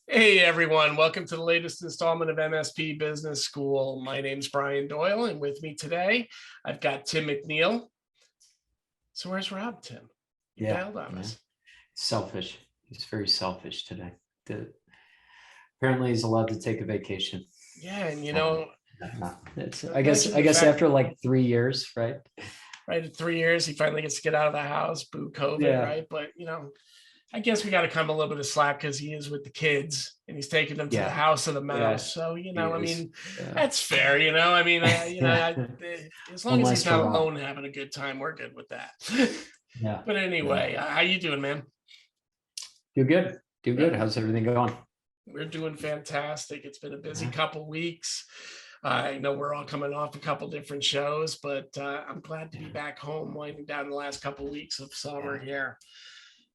Hey everyone, welcome to the latest installment of MSP Business School. My name's Brian Doyle, and with me today, I've got Tim McNeil. So where's Rob, Tim? You bailed on us. Selfish. He's very selfish today. Apparently he's allowed to take a vacation. Yeah, and I guess after like 3 years, right? Right, in 3 years, he finally gets to get out of the house, boo COVID, Yeah. right? But I guess we got to come a little bit of slack because he is with the kids and he's taking them to the house of the mouse. So, that's fair. As long as he's not alone having a good time, we're good with that. Yeah. But anyway, how you doing, man? Do good. How's everything going? We're doing fantastic. It's been a busy couple weeks. I know we're all coming off a couple different shows, but I'm glad to be back home, winding down the last couple weeks of summer here.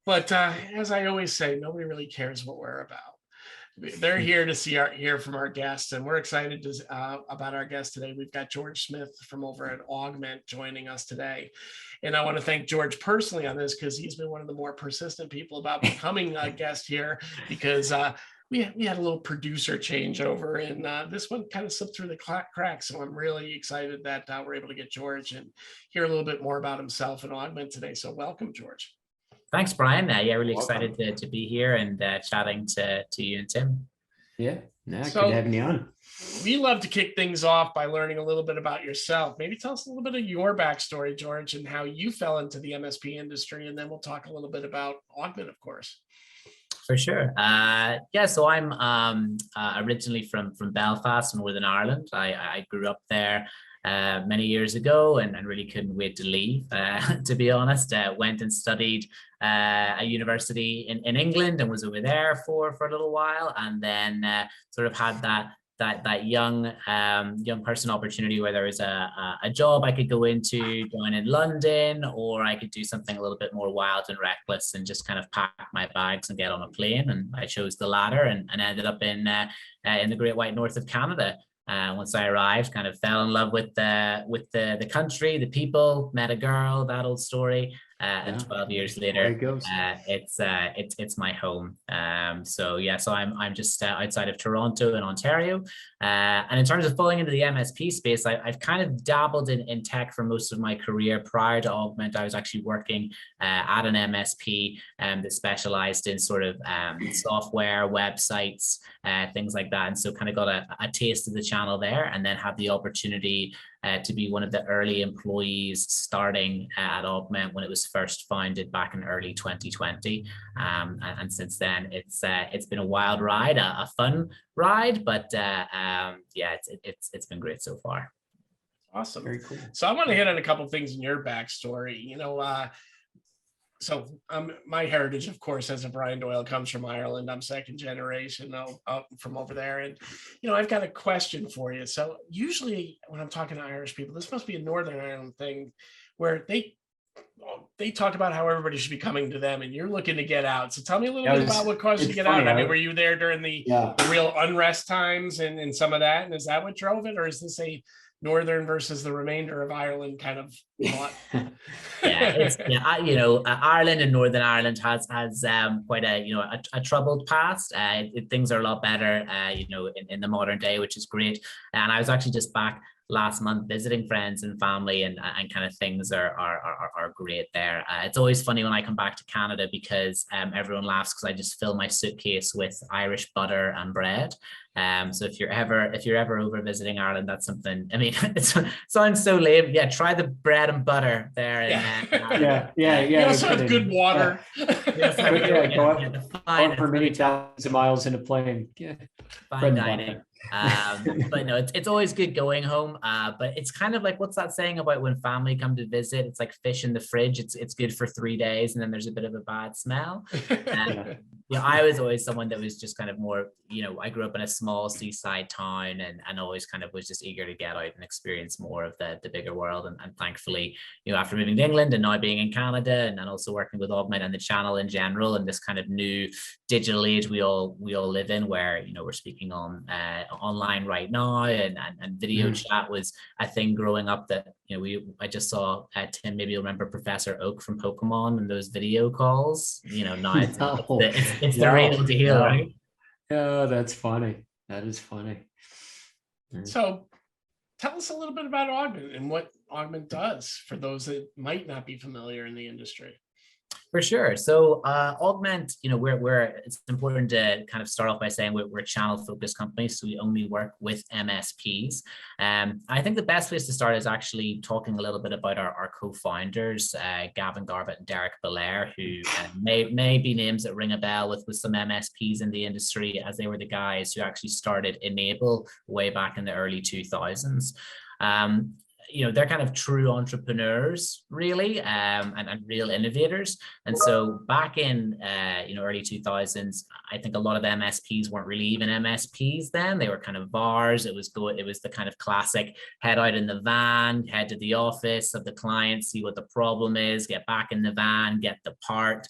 But as I always say, nobody really cares what we're about. They're here to hear from our guests, and we're excited about our guest today. We've got George Smith from over at Augmentt joining us today. And I want to thank George personally on this because he's been one of the more persistent people about becoming a guest here because we had a little producer changeover, and this one kind of slipped through the cracks. So I'm really excited that we're able to get George and hear a little bit more about himself and Augmentt today. So welcome, George. Thanks, Brian. Really excited to be here and chatting to you and Tim. Yeah, good having you on. We love to kick things off by learning a little bit about yourself. Maybe tell us a little bit of your backstory, George, and how you fell into the MSP industry, and then we'll talk a little bit about Augmentt, of course. For sure. So I'm originally from Belfast, Northern Ireland. I grew up there many years ago and really couldn't wait to leave, to be honest. Went and studied a university in England and was over there for a little while, and then sort of had that young person opportunity where there was a job I could go into down in London, or I could do something a little bit more wild and reckless and just kind of pack my bags and get on a plane. And I chose the latter and ended up in the Great White North of Canada. Once I arrived, kind of fell in love with the country, the people, met a girl, that old story. And 12 years later, it's my home. So I'm just outside of Toronto in Ontario. And in terms of falling into the MSP space, I've kind of dabbled in tech for most of my career. Prior to Augmentt, I was actually working at an MSP that specialized in sort of software, websites, things like that. And so kind of got a taste of the channel there, and then had the opportunity to be one of the early employees starting at Augmentt when it was first founded back in early 2020. And since then, it's been a wild ride, a fun ride, but it's been great so far. Awesome. Very cool. So I want to hit on a couple of things in your backstory. So my heritage, of course, as a Brian Doyle, comes from Ireland. I'm second generation from over there. And, I've got a question for you. So usually when I'm talking to Irish people, this must be a Northern Ireland thing where they talk about how everybody should be coming to them and you're looking to get out. So tell me a little bit about what caused you to get out. I mean, were you there during the real unrest times and some of that? And is that what drove it? Or is this a Northern versus the remainder of Ireland kind of thought? Ireland and Northern Ireland has quite a troubled past. Things are a lot better, in the modern day, which is great. And I was actually just back last month visiting friends and family, and kind of things are great there. It's always funny when I come back to Canada because everyone laughs because I just fill my suitcase with Irish butter and bread. So if you're ever over visiting Ireland, that's something. I mean, it sounds so lame. Yeah, try the bread and butter there. You also have good water. Go up for many thousands of miles in a plane. Fine dining. But no, it's always good going home. But it's kind of like, what's that saying about when family come to visit? It's like fish in the fridge. It's good for 3 days, and then there's a bit of a bad smell. I was always someone that was just kind of more, I grew up in a small seaside town and always kind of was just eager to get out and experience more of the bigger world. And thankfully, after moving to England and now being in Canada and also working with Augmentt and the channel in general and this kind of new digital age we all live in, where we're speaking on online right now, and video chat was a thing growing up that I just saw Tim, maybe you'll remember Professor Oak from Pokemon and those video calls. Now it's the real deal, right? Yeah, that's funny. That is funny. So tell us a little bit about Augmentt and what Augmentt does for those that might not be familiar in the industry. For sure. So Augmentt, it's important to kind of start off by saying we're a channel focused company, so we only work with MSPs. I think the best place to start is actually talking a little bit about our co-founders, Gavin Garbutt and Derek Belair, who may be names that ring a bell with some MSPs in the industry, as they were the guys who actually started Enable way back in the early 2000s. They're kind of true entrepreneurs, really, and real innovators. And so back in early 2000s, I think a lot of MSPs weren't really even MSPs then. They were kind of VARs. It was the kind of classic head out in the van, head to the office of the client, see what the problem is, get back in the van, get the part,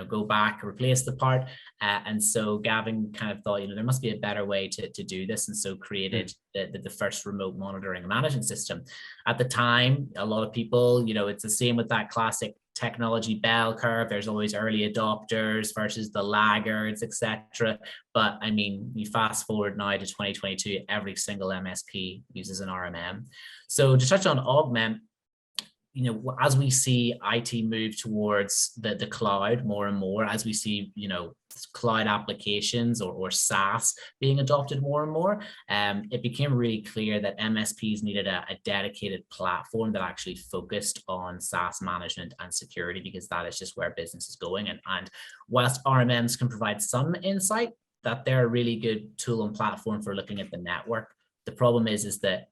go back, replace the part. And so Gavin kind of thought, there must be a better way to do this. And so created the first remote monitoring and management system. At the time, a lot of people, it's the same with that classic technology bell curve. There's always early adopters versus the laggards, etc. But I mean, you fast forward now to 2022, every single MSP uses an RMM. So to touch on Augmentt, as we see IT move towards the cloud more and more, as we see, cloud applications or SaaS being adopted more and more, it became really clear that MSPs needed a dedicated platform that actually focused on SaaS management and security, because that is just where business is going. And whilst RMMs can provide some insight, that they're a really good tool and platform for looking at the network. The problem is that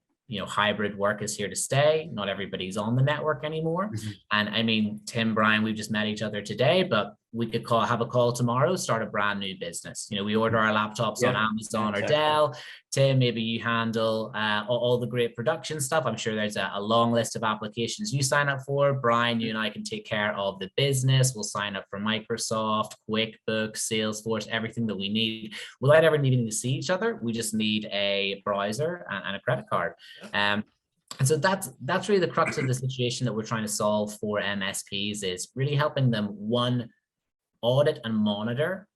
hybrid work is here to stay. Not everybody's on the network anymore. Mm-hmm. And I mean, Tim, Brian, we've just met each other today, but we could have a call tomorrow, start a brand new business. We order our laptops on Amazon or Dell. Tim, maybe you handle all the great production stuff. I'm sure there's a long list of applications you sign up for. Brian, you and I can take care of the business. We'll sign up for Microsoft, QuickBooks, Salesforce, everything that we need without ever needing to see each other. We just need a browser and a credit card. And so that's really the crux of the situation that we're trying to solve for MSPs, is really helping them, one, audit and monitor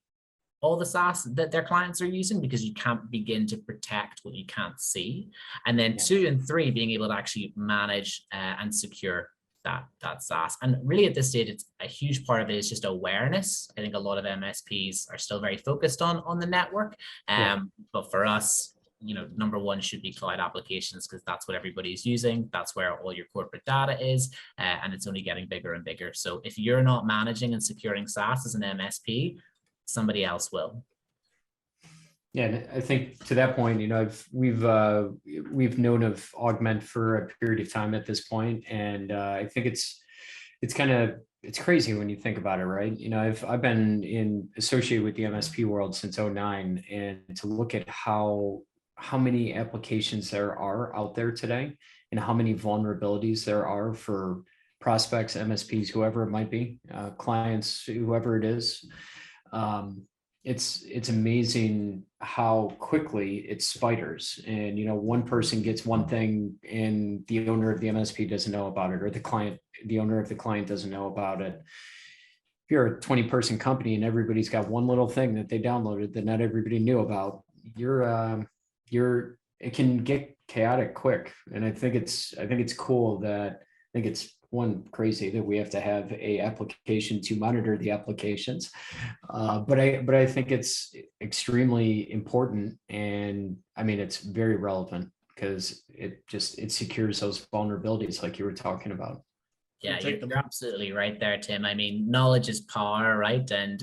all the SaaS that their clients are using, because you can't begin to protect what you can't see. And then 2 and 3, being able to actually manage and secure that SaaS. And really at this stage, it's a huge part of it is just awareness. I think a lot of MSPs are still very focused on the network. But for us, number one should be cloud applications, because that's what everybody's using. That's where all your corporate data is, and it's only getting bigger and bigger. So if you're not managing and securing SaaS as an MSP, somebody else will. Yeah, and I think to that point, we've known of Augmentt for a period of time at this point, and I think it's crazy when you think about it, right? I've been associated with the MSP world since 2009, and to look at how many applications there are out there today and how many vulnerabilities there are for prospects, MSPs, whoever it might be, clients, whoever it is. It's amazing how quickly it spiders, and one person gets one thing and the owner of the MSP doesn't know about it, or the owner of the client doesn't know about it. If you're a 20-person company and everybody's got one little thing that they downloaded that not everybody knew about, it can get chaotic quick. And I think it's cool that it's crazy that we have to have a application to monitor the applications. But I think it's extremely important. And I mean, it's very relevant because it secures those vulnerabilities like you were talking about. Yeah, you're absolutely right there, Tim. I mean, knowledge is power, right? And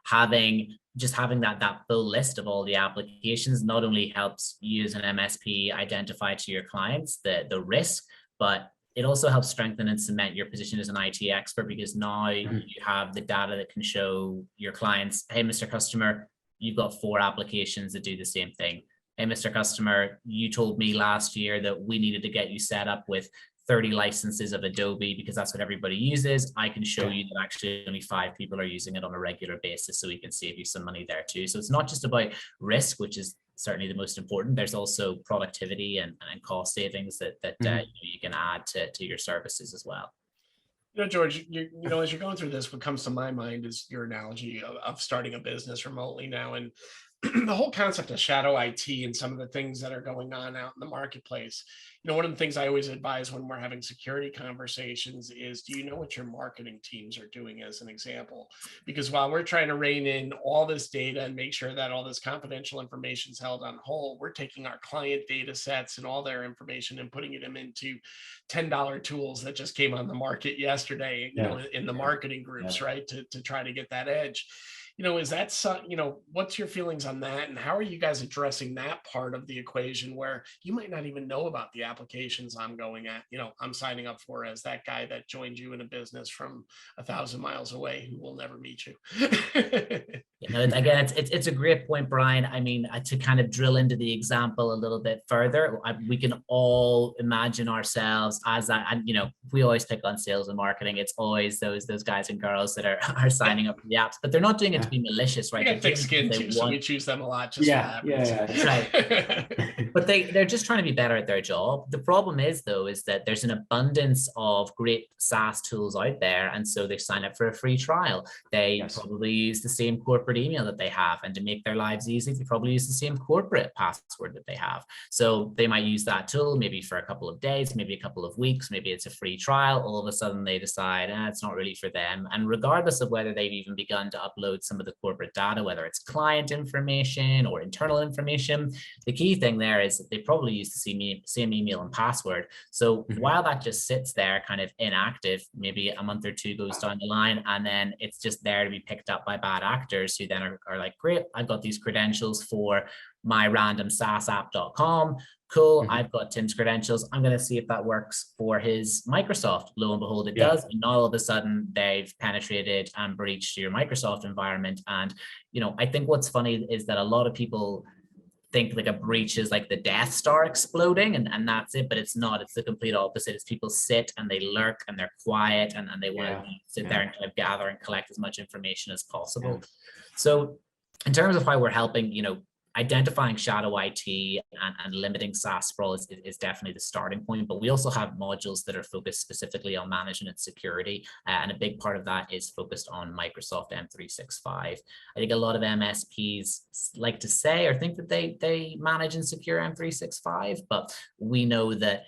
having that full list of all the applications not only helps you as an MSP identify to your clients the risk, but it also helps strengthen and cement your position as an IT expert, because now you have the data that can show your clients, hey, Mr. Customer, you've got 4 applications that do the same thing. Hey, Mr. Customer, you told me last year that we needed to get you set up with 30 licenses of Adobe because that's what everybody uses. I can show you that actually only 5 people are using it on a regular basis, so we can save you some money there too. So it's not just about risk, which is certainly the most important. There's also productivity and cost savings that you can add to your services as well. George, as you're going through this, what comes to my mind is your analogy of starting a business remotely now. And the whole concept of shadow IT and some of the things that are going on out in the marketplace. One of the things I always advise when we're having security conversations is, do you know what your marketing teams are doing, as an example? Because while we're trying to rein in all this data and make sure that all this confidential information is held on hold, we're taking our client data sets and all their information and putting them into $10 tools that just came on the market yesterday, in the marketing groups, right? To try to get that edge. Is that, what's your feelings on that? And how are you guys addressing that part of the equation where you might not even know about the applications I'm signing up for as that guy that joined you in a business from 1,000 miles away who will never meet you? Again, it's a great point, Brian. I mean, to kind of drill into the example a little bit further, we can all imagine ourselves as that, and we always pick on sales and marketing. It's always those guys and girls that are signing up for the apps, but they're not doing it to be malicious, right? They got thick skin too, so we choose them a lot just for that reason. Right. But they're just trying to be better at their job. The problem is that there's an abundance of great SaaS tools out there, and so they sign up for a free trial. They probably use the same corporate email that they have, and to make their lives easy, they probably use the same corporate password that they have. So they might use that tool maybe for a couple of days, maybe a couple of weeks, maybe it's a free trial. All of a sudden they decide it's not really for them. And regardless of whether they've even begun to upload some of the corporate data, whether it's client information or internal information, the key thing there is that they probably use the same email and password. So while that just sits there kind of inactive, maybe a month or two goes down the line, and then it's just there to be picked up by bad actors who then are like, great, I've got these credentials for my random SaaSapp.com. Cool, I've got Tim's credentials. I'm going to see if that works for his Microsoft. Lo and behold, it does. And now all of a sudden they've penetrated and breached your Microsoft environment. And, I think what's funny is that a lot of people think like a breach is like the Death Star exploding and that's it, but it's not. It's the complete opposite. It's people sit and they lurk and they're quiet and they want to sit there and kind of gather and collect as much information as possible. So in terms of how we're helping, identifying shadow IT and limiting SaaS sprawl is definitely the starting point, but we also have modules that are focused specifically on management and security, and a big part of that is focused on Microsoft M365. I think a lot of MSPs like to say or think that they manage and secure M365, but we know that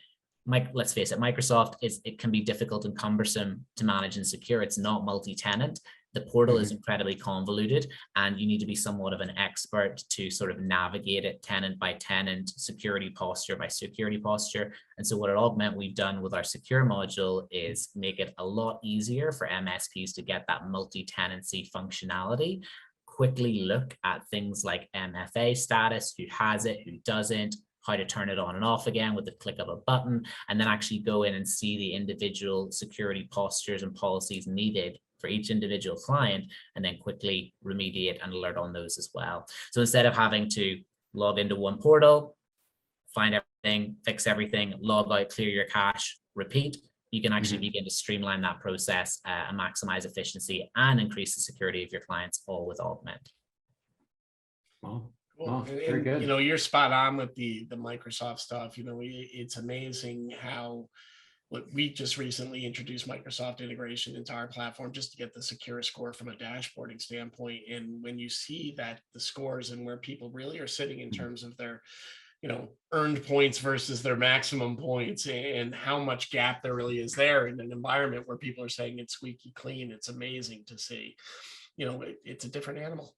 let's face it, Microsoft it can be difficult and cumbersome to manage and secure. It's not multi-tenant. The portal is incredibly convoluted, and you need to be somewhat of an expert to sort of navigate it tenant by tenant, security posture by security posture. And so what at Augmentt we've done with our secure module is make it a lot easier for MSPs to get that multi-tenancy functionality, quickly look at things like MFA status, who has it, who doesn't, how to turn it on and off again with the click of a button, and then actually go in and see the individual security postures and policies needed for each individual client, and then quickly remediate and alert on those as well. So instead of having to log into one portal, find everything, fix everything, log out, clear your cache, repeat, you can actually begin to streamline that process and maximize efficiency and increase the security of your clients, all with Augmentt. Wow. Cool. Oh, very good. You're spot on with the Microsoft stuff. It's amazing how we just recently introduced Microsoft integration into our platform just to get the secure score from a dashboarding standpoint. And when you see that the scores and where people really are sitting in terms of their, earned points versus their maximum points and how much gap there really is there in an environment where people are saying it's squeaky clean, it's amazing to see. It's a different animal.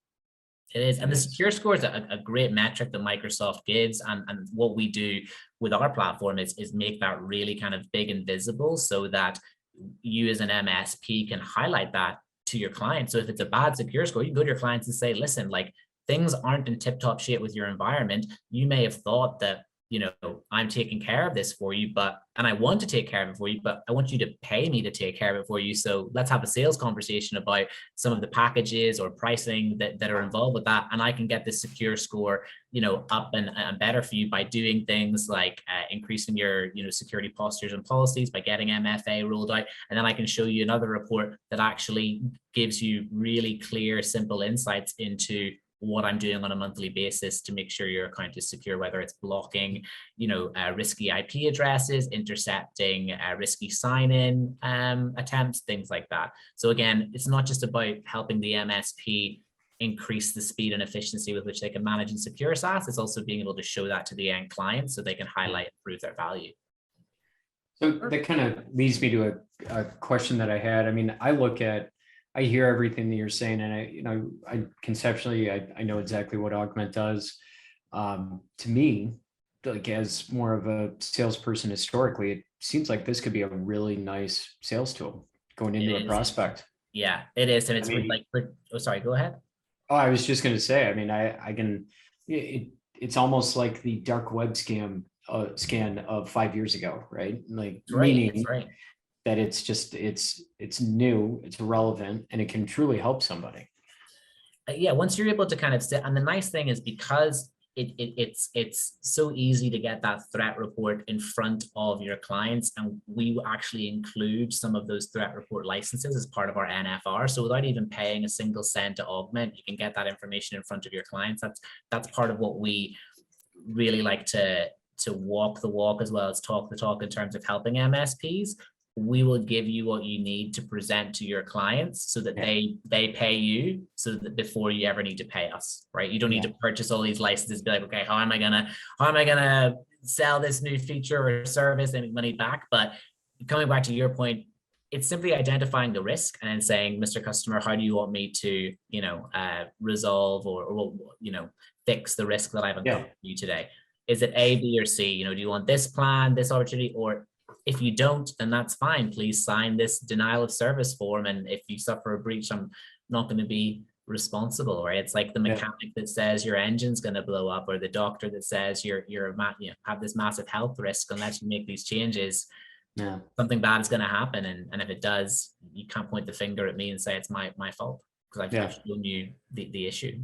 It is. And the secure score is a great metric that Microsoft gives. And what we do with our platform is make that really kind of big and visible so that you as an MSP can highlight that to your client. So if it's a bad secure score, you can go to your clients and say, listen, like things aren't in tip-top shape with your environment. You may have thought that, I'm taking care of this for you, and I want to take care of it for you, but I want you to pay me to take care of it for you. So let's have a sales conversation about some of the packages or pricing that are involved with that. And I can get this secure score, up and better for you by doing things like increasing your, security postures and policies, by getting MFA rolled out. And then I can show you another report that actually gives you really clear, simple insights into what I'm doing on a monthly basis to make sure your account is secure, whether it's blocking, risky IP addresses, intercepting risky sign-in attempts, things like that. So again, it's not just about helping the MSP increase the speed and efficiency with which they can manage and secure SaaS. It's also being able to show that to the end client so they can highlight and prove their value. So that kind of leads me to a question that I had. I mean, I hear everything that you're saying, and I conceptually, I know exactly what Augmentt does. To me, like as more of a salesperson historically, it seems like this could be a really nice sales tool going into a prospect. Yeah, it is. And it's oh, sorry, go ahead. Oh, I was just going to say, I mean, it's almost like the dark web scan of 5 years ago, right? Like meaning that it's new, it's relevant, and it can truly help somebody. Yeah, once you're able to kind of sit, and the nice thing is because it's so easy to get that threat report in front of your clients, and we actually include some of those threat report licenses as part of our NFR. So without even paying a single cent to Augmentt, you can get that information in front of your clients. That's part of what we really like to walk the walk as well as talk the talk in terms of helping MSPs. We will give you what you need to present to your clients so that they pay you, so that before you ever need to pay us, right? You don't need to purchase all these licenses, be like, okay, how am I gonna sell this new feature or service and make money back? But coming back to your point, it's simply identifying the risk and then saying, Mr. Customer, how do you want me to, resolve or fix the risk that I've uncovered for you today? Is it A, B, or C? Do you want this plan, this opportunity, or if you don't, then that's fine. Please sign this denial of service form. And if you suffer a breach, I'm not going to be responsible, right? It's like the mechanic that says your engine's going to blow up, or the doctor that says you're have this massive health risk unless you make these changes. Yeah, something bad is going to happen, and if it does, you can't point the finger at me and say it's my fault because I've shown you the issue.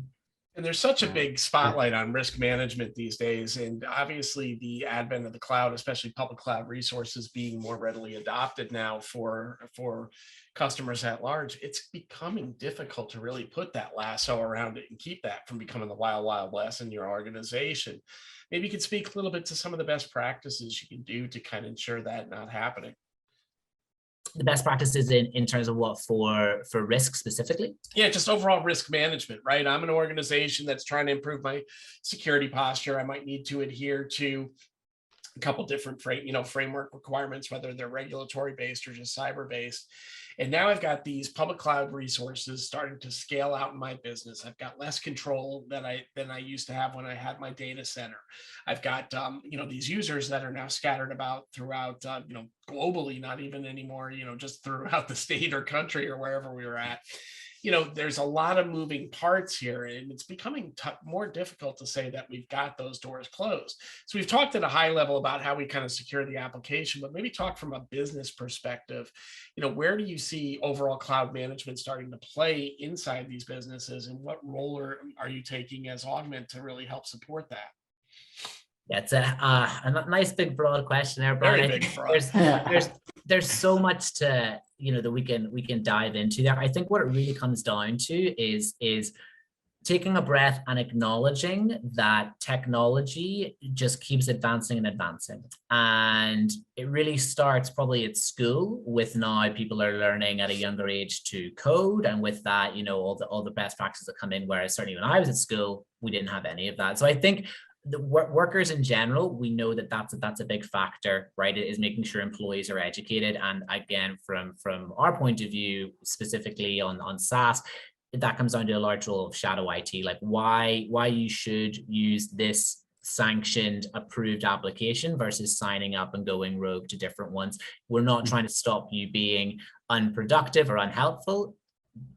And there's such a big spotlight on risk management these days. And obviously the advent of the cloud, especially public cloud resources being more readily adopted now for customers at large, it's becoming difficult to really put that lasso around it and keep that from becoming the wild, wild west in your organization. Maybe you could speak a little bit to some of the best practices you can do to kind of ensure that not happening. The best practices in terms of what for risk specifically? Yeah, just overall risk management, right? I'm an organization that's trying to improve my security posture. I might need to adhere to a couple different framework requirements, whether they're regulatory based or just cyber based. And now I've got these public cloud resources starting to scale out in my business. I've got less control than I used to have when I had my data center. I've got these users that are now scattered about throughout globally, not even anymore, just throughout the state or country or wherever we were at. There's a lot of moving parts here, and it's becoming more difficult to say that we've got those doors closed. So we've talked at a high level about how we kind of secure the application, but maybe talk from a business perspective. Where do you see overall cloud management starting to play inside these businesses, and what role are you taking as Augmentt to really help support that? Yeah, it's a nice big broad question there, Brian. Very big broad. There's so much to that we can dive into there. I think what it really comes down to is taking a breath and acknowledging that technology just keeps advancing and advancing. And it really starts probably at school, with now people are learning at a younger age to code. And with that, all the best practices that come in, whereas certainly when I was at school, we didn't have any of that. So I think the workers in general, we know that that's a big factor, right? It is making sure employees are educated. And again, from our point of view, specifically on SaaS, that comes down to a large role of shadow IT, like why you should use this sanctioned approved application versus signing up and going rogue to different ones. We're not trying to stop you being unproductive or unhelpful,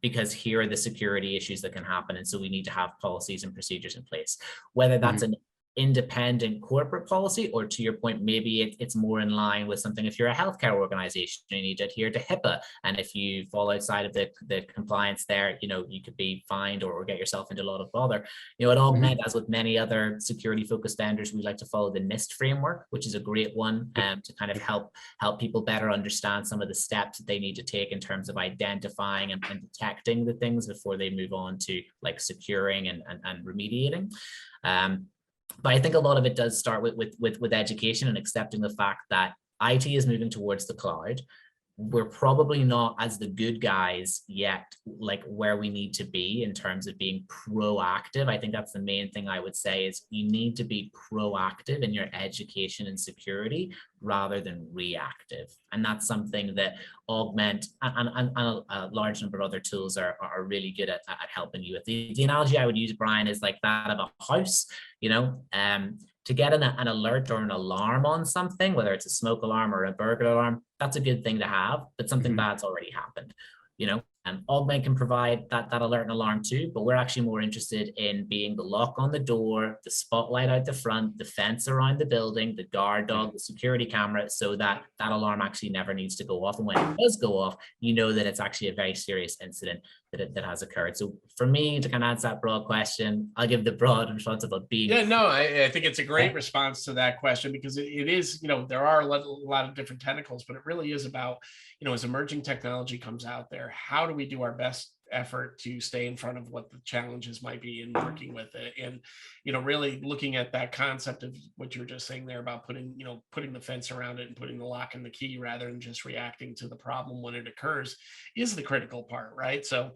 because here are the security issues that can happen. And so we need to have policies and procedures in place, whether that's an independent corporate policy, or to your point, maybe it's more in line with something. If you're a healthcare organization, you need to adhere to HIPAA, and if you fall outside of the compliance there, you could be fined or get yourself into a lot of bother. At Augmentt, as with many other security focused vendors, we like to follow the NIST framework, which is a great one to kind of help people better understand some of the steps that they need to take in terms of identifying and detecting the things before they move on to like securing and remediating. But I think a lot of it does start with education and accepting the fact that IT is moving towards the cloud. we're probably not as the good guys yet, like where we need to be in terms of being proactive. I think that's the main thing I would say is you need to be proactive in your education and security rather than reactive. And that's something that Augmentt and a large number of other tools are really good at helping you with. The analogy I would use, Brian, is like that of a house, to get an alert or an alarm on something, whether it's a smoke alarm or a burglar alarm, that's a good thing to have, but something bad's already happened, and Augmentt can provide that alert and alarm too, but we're actually more interested in being the lock on the door, the spotlight out the front, the fence around the building, the guard dog, the security camera, so that alarm actually never needs to go off. And when it does go off, that it's actually a very serious incident that has occurred. So for me, to kind of answer that broad question, I'll give the broad response about being. Yeah, no, I think it's a great response to that question, because it is, there are a lot of different tentacles, but it really is about, as emerging technology comes out there, how do we do our best effort to stay in front of what the challenges might be in working with it? And, really looking at that concept of what you were just saying there about putting the fence around it and putting the lock and the key rather than just reacting to the problem when it occurs is the critical part, right? So,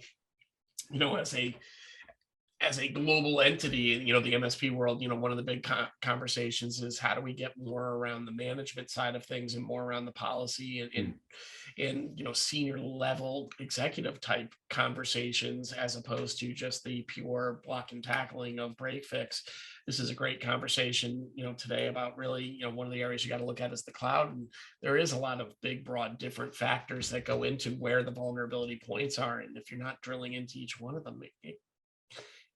as a global entity, the MSP world, one of the big conversations is how do we get more around the management side of things and more around the policy and senior level executive type conversations, as opposed to just the pure block and tackling of break fix. This is a great conversation, today about really, one of the areas you got to look at is the cloud. And there is a lot of big, broad, different factors that go into where the vulnerability points are. And if you're not drilling into each one of them, it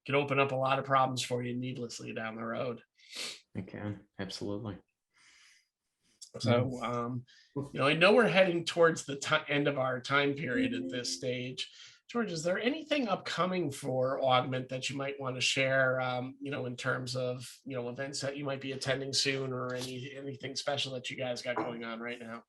can open up a lot of problems for you needlessly down the road. It can, absolutely. So, I know we're heading towards the end of our time period at this stage. George, is there anything upcoming for Augmentt that you might want to share, in terms of, events that you might be attending soon, or anything special that you guys got going on right now?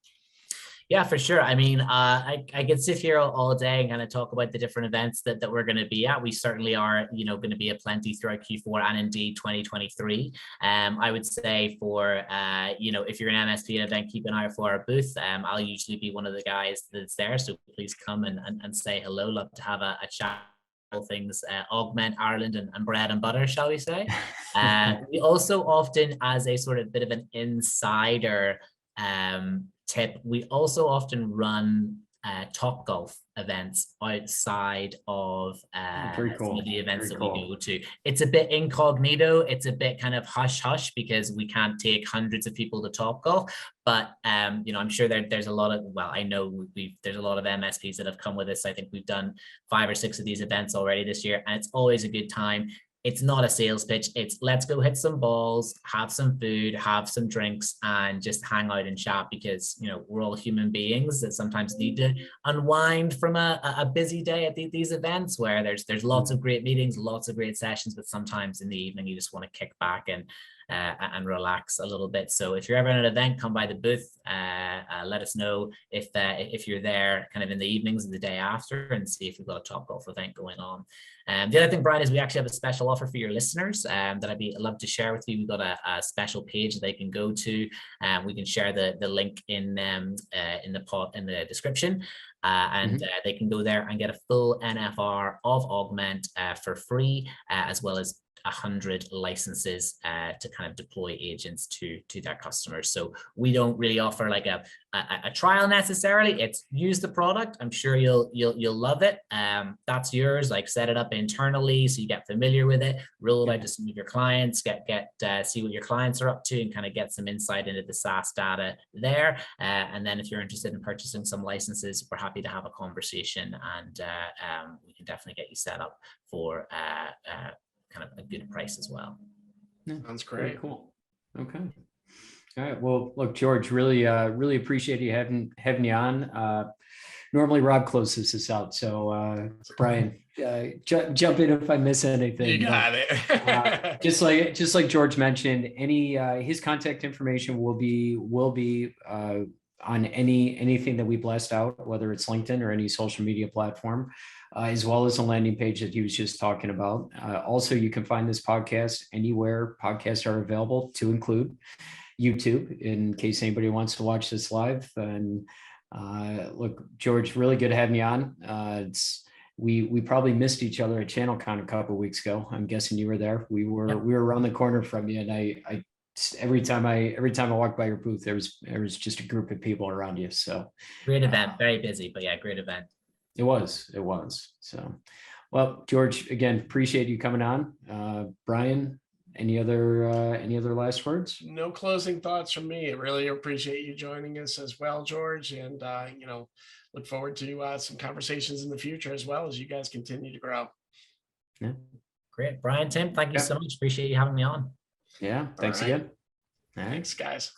Yeah, for sure. I mean, I could sit here all day and kind of talk about the different events that we're going to be at. We certainly are, going to be at plenty throughout Q4 and indeed 2023. I would say for, if you're an MSP event, keep an eye out for our booth. I'll usually be one of the guys that's there. So please come and say hello. Love to have a chat. Things Augmentt Ireland and bread and butter, shall we say. We also often, as a sort of bit of an insider tip, we also often run Top Golf events outside of some of the events that we go to. It's a bit incognito. It's a bit kind of hush hush because we can't take hundreds of people to Top Golf. But I'm sure there's a lot of, I know there's a lot of MSPs that have come with us. I think we've done 5 or 6 of these events already this year, and it's always a good time. It's not a sales pitch. It's let's go hit some balls, have some food, have some drinks, and just hang out and chat, because, we're all human beings that sometimes need to unwind from a busy day at these events where there's lots of great meetings, lots of great sessions, but sometimes in the evening you just want to kick back and relax a little bit. So if you're ever at an event, come by the booth. Let us know if you're there kind of in the evenings and the day after, and see if we've got a Top Golf event going on. The other thing, Brian, is we actually have a special offer for your listeners that I'd love to share with you. We've got a special page that they can go to. We can share the link in the description, and they can go there and get a full NFR of Augmentt for free, as well as 100 licenses to kind of deploy agents to their customers. So we don't really offer like a trial necessarily. It's use the product. I'm sure you'll love it. That's yours. Like, set it up internally so you get familiar with it. Roll it out to some of your clients. See what your clients are up to, and kind of get some insight into the SaaS data there. And then if you're interested in purchasing some licenses, we're happy to have a conversation, and we can definitely get you set up for kind of a good price as well. Yeah, sounds great. Very cool. Okay. All right. Well, look, George, really appreciate you having you on. Normally Rob closes this out, so Brian, jump in if I miss anything. You got it. just like George mentioned, his contact information will be on anything that we blast out, whether it's LinkedIn or any social media platform, as well as a landing page that he was just talking about. Also, you can find this podcast anywhere podcasts are available, to include YouTube, in case anybody wants to watch this live. And Look, George, really good having you on. We probably missed each other at ChannelCon a couple of weeks ago. I'm guessing you were there. We were around the corner from you, and I every time I walked by your booth, there was just a group of people around you. So great event, very busy, but yeah, great event. It was. So, well, George, again, appreciate you coming on. Brian, any other last words? No closing thoughts from me. I really appreciate you joining us as well, George, and look forward to some conversations in the future as well as you guys continue to grow. Yeah. Great. Brian, Tim, thank you so much. Appreciate you having me on. Yeah. Thanks again. All right. Thanks, guys.